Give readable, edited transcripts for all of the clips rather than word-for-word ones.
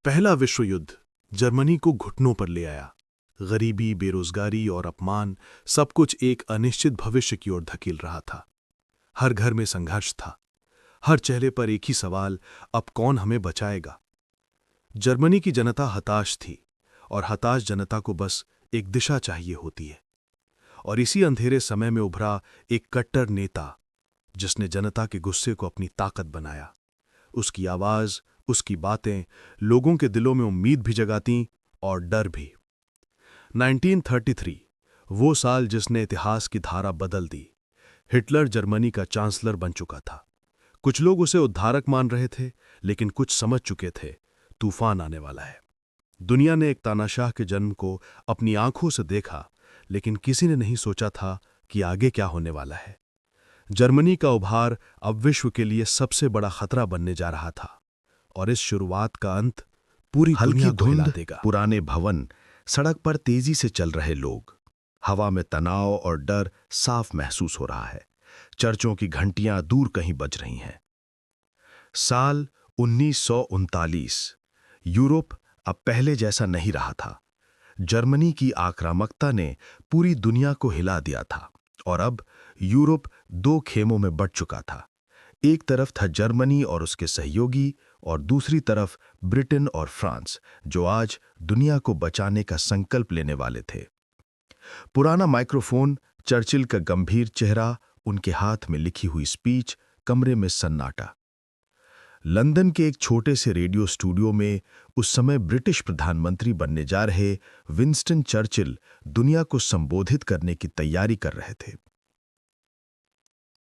पहला विश्व युद्ध जर्मनी को घुटनों पर ले आया। गरीबी, बेरोजगारी और अपमान सब कुछ एक अनिश्चित भविष्य की ओर धकेल रहा था। हर घर में संघर्ष था, हर चेहरे पर एक ही सवाल, अब कौन हमें बचाएगा। जर्मनी की जनता हताश थी और हताश जनता को बस एक दिशा चाहिए होती है। और इसी अंधेरे समय में उभरा एक कट्टर नेता जिसने जनता के गुस्से को अपनी ताकत बनाया। उसकी आवाज, उसकी बातें लोगों के दिलों में उम्मीद भी जगाती और डर भी। 1933 वो साल जिसने इतिहास की धारा बदल दी। हिटलर जर्मनी का चांसलर बन चुका था। कुछ लोग उसे उद्धारक मान रहे थे, लेकिन कुछ समझ चुके थे तूफान आने वाला है। दुनिया ने एक तानाशाह के जन्म को अपनी आंखों से देखा, लेकिन किसी ने नहीं सोचा था कि आगे क्या होने वाला है। जर्मनी का उभार अब विश्व के लिए सबसे बड़ा खतरा बनने जा रहा था, और इस शुरुआत का अंत पूरी दुनिया को हिला देगा। पुराने भवन, सड़क पर तेजी से चल रहे लोग, हवा में तनाव और डर साफ महसूस हो रहा है। चर्चों की घंटियां दूर कहीं बज रही हैं। साल 1939। यूरोप अब पहले जैसा नहीं रहा था। जर्मनी की आक्रामकता ने पूरी दुनिया को हिला दिया था, और अब यूरोप दो खेमों में बंट चुका था। एक तरफ था जर्मनी और उसके सहयोगी, और दूसरी तरफ ब्रिटेन और फ्रांस, जो आज दुनिया को बचाने का संकल्प लेने वाले थे। पुराना माइक्रोफोन, चर्चिल का गंभीर चेहरा, उनके हाथ में लिखी हुई स्पीच, कमरे में सन्नाटा। लंदन के एक छोटे से रेडियो स्टूडियो में उस समय ब्रिटिश प्रधानमंत्री बनने जा रहे विंस्टन चर्चिल दुनिया को संबोधित करने की तैयारी कर रहे थे।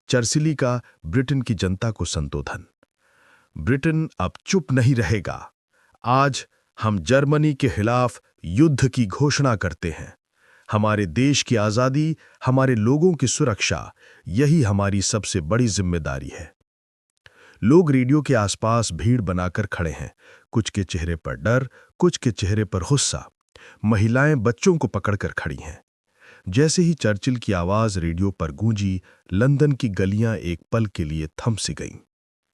चर्चिल का ब्रिटेन की जनता को संबोधन। ब्रिटेन अब चुप नहीं रहेगा। आज हम जर्मनी के खिलाफ युद्ध की घोषणा करते हैं। हमारे देश की आजादी, हमारे लोगों की सुरक्षा, यही हमारी सबसे बड़ी जिम्मेदारी है। लोग रेडियो के आसपास भीड़ बनाकर खड़े हैं। कुछ के चेहरे पर डर, कुछ के चेहरे पर गुस्सा। महिलाएं बच्चों को पकड़कर खड़ी हैं। जैसे ही चर्चिल की आवाज रेडियो पर गूंजी, लंदन की गलियां एक पल के लिए थम सी गईं।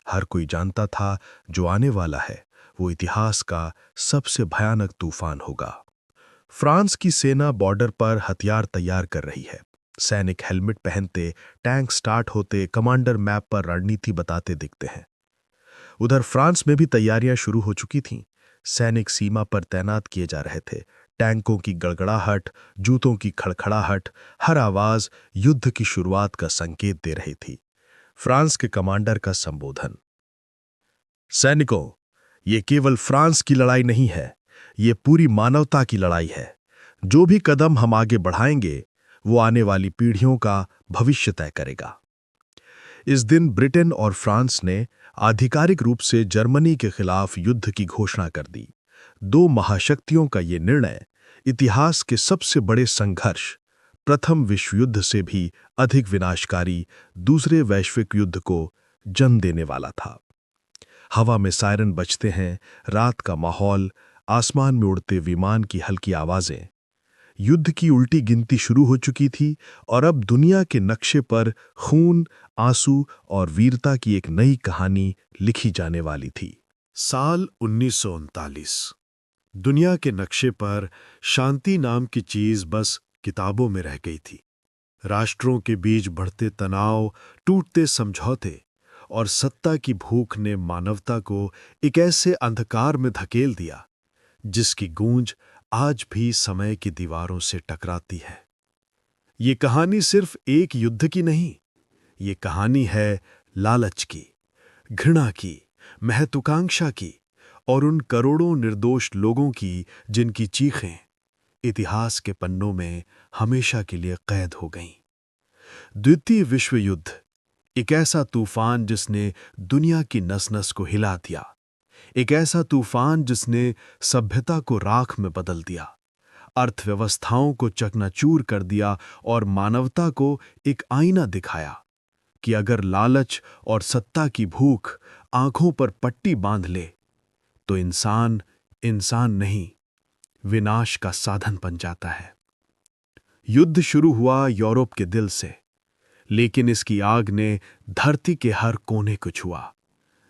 हर कोई जानता था जो आने वाला है वो इतिहास का सबसे भयानक तूफान होगा। फ्रांस की सेना बॉर्डर पर हथियार तैयार कर रही है। सैनिक हेलमेट पहनते, टैंक स्टार्ट होते, कमांडर मैप पर रणनीति बताते दिखते हैं। उधर फ्रांस में भी तैयारियां शुरू हो चुकी थीं। सैनिक सीमा पर तैनात किए जा रहे थे। टैंकों की गड़गड़ाहट, जूतों की खड़खड़ाहट, हर आवाज युद्ध की शुरुआत का संकेत दे रही थी। फ्रांस के कमांडर का संबोधन। सैनिकों, ये केवल फ्रांस की लड़ाई नहीं है, ये पूरी मानवता की लड़ाई है। जो भी कदम हम आगे बढ़ाएंगे वो आने वाली पीढ़ियों का भविष्य तय करेगा। इस दिन ब्रिटेन और फ्रांस ने आधिकारिक रूप से जर्मनी के खिलाफ युद्ध की घोषणा कर दी। दो महाशक्तियों का ये निर्णय इतिहास के सबसे बड़े संघर्ष, प्रथम विश्व युद्ध से भी अधिक विनाशकारी दूसरे वैश्विक युद्ध को जन्म देने वाला था। हवा में सायरन बजते हैं, रात का माहौल, आसमान में उड़ते विमान की हल्की आवाजें। युद्ध की उल्टी गिनती शुरू हो चुकी थी, और अब दुनिया के नक्शे पर खून, आंसू और वीरता की एक नई कहानी लिखी जाने वाली थी। साल 1939। दुनिया के नक्शे पर शांति नाम की चीज बस किताबों में रह गई थी। राष्ट्रों के बीच बढ़ते तनाव, टूटते समझौते और सत्ता की भूख ने मानवता को एक ऐसे अंधकार में धकेल दिया जिसकी गूंज आज भी समय की दीवारों से टकराती है। ये कहानी सिर्फ एक युद्ध की नहीं, ये कहानी है लालच की, घृणा की, महत्वाकांक्षा की, और उन करोड़ों निर्दोष लोगों की जिनकी चीखें इतिहास के पन्नों में हमेशा के लिए कैद हो गईं। द्वितीय विश्व युद्ध एक ऐसा तूफान जिसने दुनिया की नस-नस को हिला दिया। एक ऐसा तूफान जिसने सभ्यता को राख में बदल दिया, अर्थव्यवस्थाओं को चकनाचूर कर दिया और मानवता को एक आईना दिखाया कि अगर लालच और सत्ता की भूख आंखों पर पट्टी बांध ले तो इंसान इंसान नहीं, विनाश का साधन बन जाता है। युद्ध शुरू हुआ यूरोप के दिल से, लेकिन इसकी आग ने धरती के हर कोने को छुआ।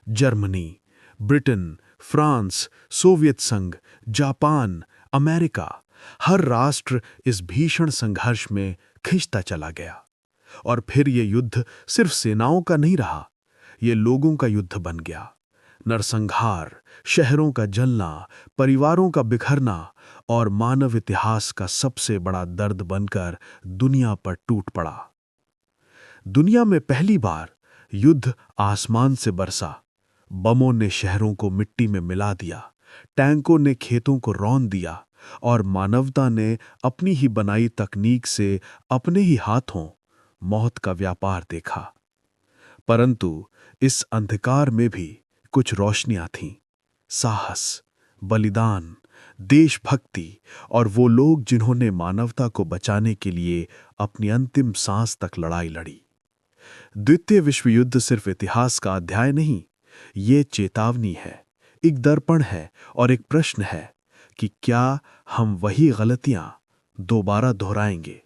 जर्मनी, ब्रिटेन, फ्रांस, सोवियत संघ, जापान, अमेरिका, हर राष्ट्र इस भीषण संघर्ष में खिंचता चला गया। और फिर ये युद्ध सिर्फ सेनाओं का नहीं रहा, ये लोगों का युद्ध बन गया। नरसंहार, शहरों का जलना, परिवारों का बिखरना और मानव इतिहास का सबसे बड़ा दर्द बनकर दुनिया पर टूट पड़ा। दुनिया में पहली बार युद्ध आसमान से बरसा। बमों ने शहरों को मिट्टी में मिला दिया, टैंकों ने खेतों को रौंद दिया और मानवता ने अपनी ही बनाई तकनीक से अपने ही हाथों मौत का व्यापार देखा। परंतु इस अंधकार में भी कुछ रोशनियां थीं। साहस, बलिदान, देशभक्ति और वो लोग जिन्होंने मानवता को बचाने के लिए अपनी अंतिम सांस तक लड़ाई लड़ी। द्वितीय विश्व युद्ध सिर्फ इतिहास का अध्याय नहीं, ये चेतावनी है, एक दर्पण है और एक प्रश्न है कि क्या हम वही गलतियां दोबारा दोहराएंगे।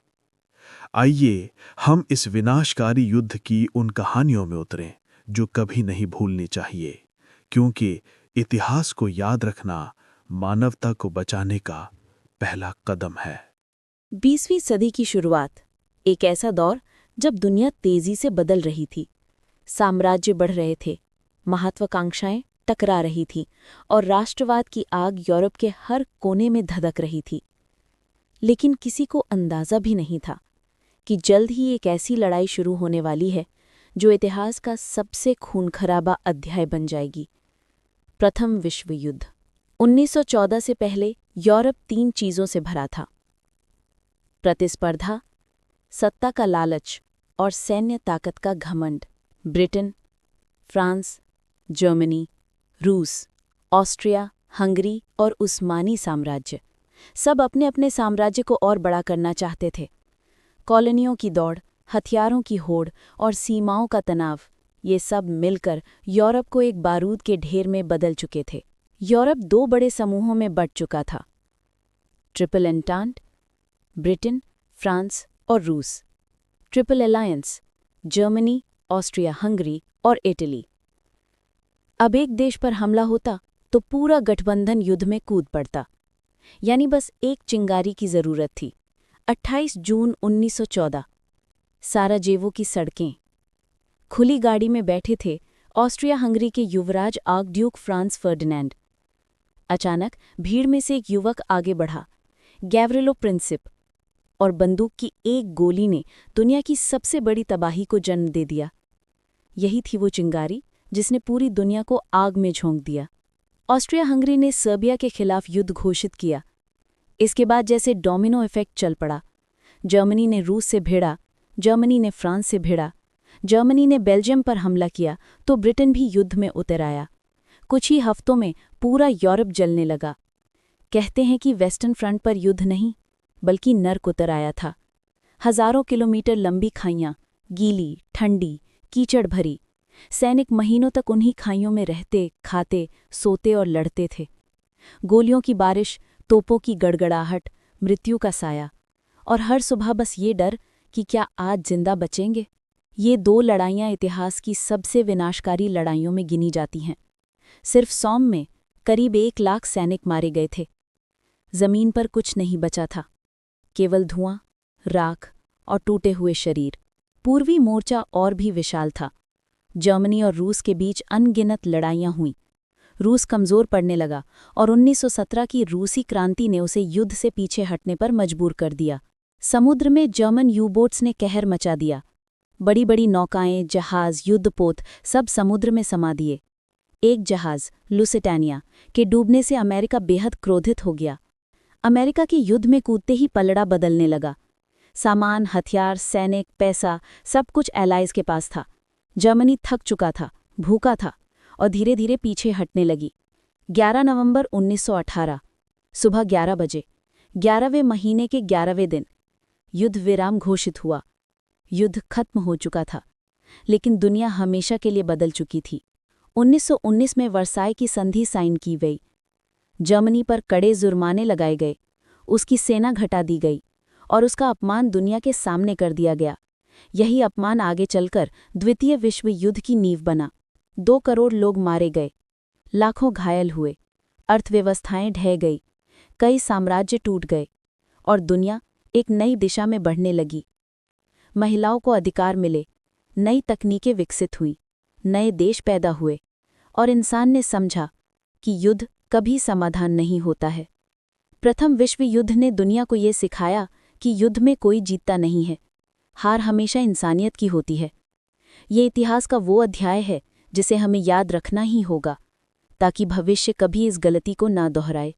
आइए हम इस विनाशकारी युद्ध की उन कहानियों में उतरें जो कभी नहीं भूलनी चाहिए, क्योंकि इतिहास को याद रखना मानवता को बचाने का पहला कदम है। 20वीं सदी की शुरुआत, एक ऐसा दौर जब दुनिया तेजी से बदल रही थी। साम्राज्य बढ़ रहे थे, महत्वाकांक्षाएं टकरा रही थीं और राष्ट्रवाद की आग यूरोप के हर कोने में धधक रही थी। लेकिन किसी को अंदाजा भी नहीं था कि जल्द ही एक ऐसी लड़ाई शुरू होने वाली है जो इतिहास का सबसे खूनखराबा अध्याय बन जाएगी। प्रथम विश्व युद्ध। 1914 से पहले यूरोप 3 चीजों से भरा था: प्रतिस्पर्धा, सत्ता का लालच और सैन्य ताकत का घमंड। ब्रिटेन, फ्रांस, जर्मनी, रूस, ऑस्ट्रिया, हंगरी और उस्मानी साम्राज्य सब अपने अपने साम्राज्य को और बड़ा करना चाहते थे। कॉलोनियों की दौड़, हथियारों की होड़ और सीमाओं का तनाव, ये सब मिलकर यूरोप को एक बारूद के ढेर में बदल चुके थे। यूरोप 2 बड़े समूहों में बंट चुका था: ट्रिपल एंटांट, ब्रिटेन, फ्रांस और रूस; triple alliance, Germany, Austria, Hungary और इटली। अब एक देश पर हमला होता तो पूरा गठबंधन युद्ध में कूद पड़ता। यानी बस एक चिंगारी की जरूरत थी। 28 जून 1914, साराजेवो की सड़कें। खुली गाड़ी में बैठे थे ऑस्ट्रिया हंगरी के युवराज आर्कड्यूक फ्रांस फर्डिनैंड। अचानक भीड़ में से एक युवक आगे बढ़ा, गैवरिलो प्रिंसिप, और बंदूक की एक गोली ने दुनिया की सबसे बड़ी तबाही को जन्म दे दिया। यही थी वो चिंगारी जिसने पूरी दुनिया को आग में झोंक दिया। ऑस्ट्रिया हंगरी ने सर्बिया के खिलाफ युद्ध घोषित किया। इसके बाद जैसे डोमिनो इफेक्ट चल पड़ा। जर्मनी ने रूस से भिड़ा, जर्मनी ने फ्रांस से भिड़ा, जर्मनी ने बेल्जियम पर हमला किया तो ब्रिटेन भी युद्ध में उतर आया। कुछ ही हफ्तों में पूरा यूरोप जलने लगा। कहते हैं कि वेस्टर्न फ्रंट पर युद्ध नहीं बल्कि नर्क उतर आया था। हजारों किलोमीटर लंबी खाइयां, गीली, ठंडी, कीचड़ भरी। सैनिक महीनों तक उन्हीं खाइयों में रहते, खाते, सोते और लड़ते थे। गोलियों की बारिश, तोपों की गड़गड़ाहट, मृत्यु का साया, और हर सुबह बस ये डर कि क्या आज जिंदा बचेंगे। ये 2 लड़ाइयां इतिहास की सबसे विनाशकारी लड़ाइयों में गिनी जाती हैं। सिर्फ सोम में करीब 1 लाख सैनिक मारे गए थे। जमीन पर कुछ नहीं बचा था, केवल धुआं, राख और टूटे हुए शरीर। पूर्वी मोर्चा और भी विशाल था। जर्मनी और रूस के बीच अनगिनत लड़ाइयां हुईं। रूस कमजोर पड़ने लगा और 1917 की रूसी क्रांति ने उसे युद्ध से पीछे हटने पर मजबूर कर दिया। समुद्र में जर्मन यू-बोट्स ने कहर मचा दिया। बड़ी बड़ी नौकाएं, जहाज, युद्धपोत सब समुद्र में समा दिए। एक जहाज, लुसिटानिया, के डूबने से अमेरिका बेहद क्रोधित हो गया। अमेरिका के युद्ध में कूदते ही पलड़ा बदलने लगा। सामान, हथियार, सैनिक, पैसा सब कुछ एलाइज के पास था। जर्मनी थक चुका था, भूखा था और धीरे धीरे पीछे हटने लगी। 11 नवंबर 1918, सुबह 11 बजे, 11वें महीने के 11वें दिन, युद्ध विराम घोषित हुआ। युद्ध खत्म हो चुका था, लेकिन दुनिया हमेशा के लिए बदल चुकी थी। 1919 में वर्साई की संधि साइन की गई। जर्मनी पर कड़े जुर्माने लगाए गए, उसकी सेना घटा दी गई और उसका अपमान दुनिया के सामने कर दिया गया। यही अपमान आगे चलकर द्वितीय विश्व युद्ध की नींव बना। 2 करोड़ लोग मारे गए, लाखों घायल हुए, अर्थव्यवस्थाएं ढह गई, कई साम्राज्य टूट गए और दुनिया एक नई दिशा में बढ़ने लगी। महिलाओं को अधिकार मिले, नई तकनीकें विकसित हुई, नए देश पैदा हुए और इंसान ने समझा कि युद्ध कभी समाधान नहीं होता है। प्रथम विश्व युद्ध ने दुनिया को ये सिखाया कि युद्ध में कोई जीतता नहीं है, हार हमेशा इंसानियत की होती है। ये इतिहास का वो अध्याय है जिसे हमें याद रखना ही होगा, ताकि भविष्य कभी इस गलती को ना दोहराए।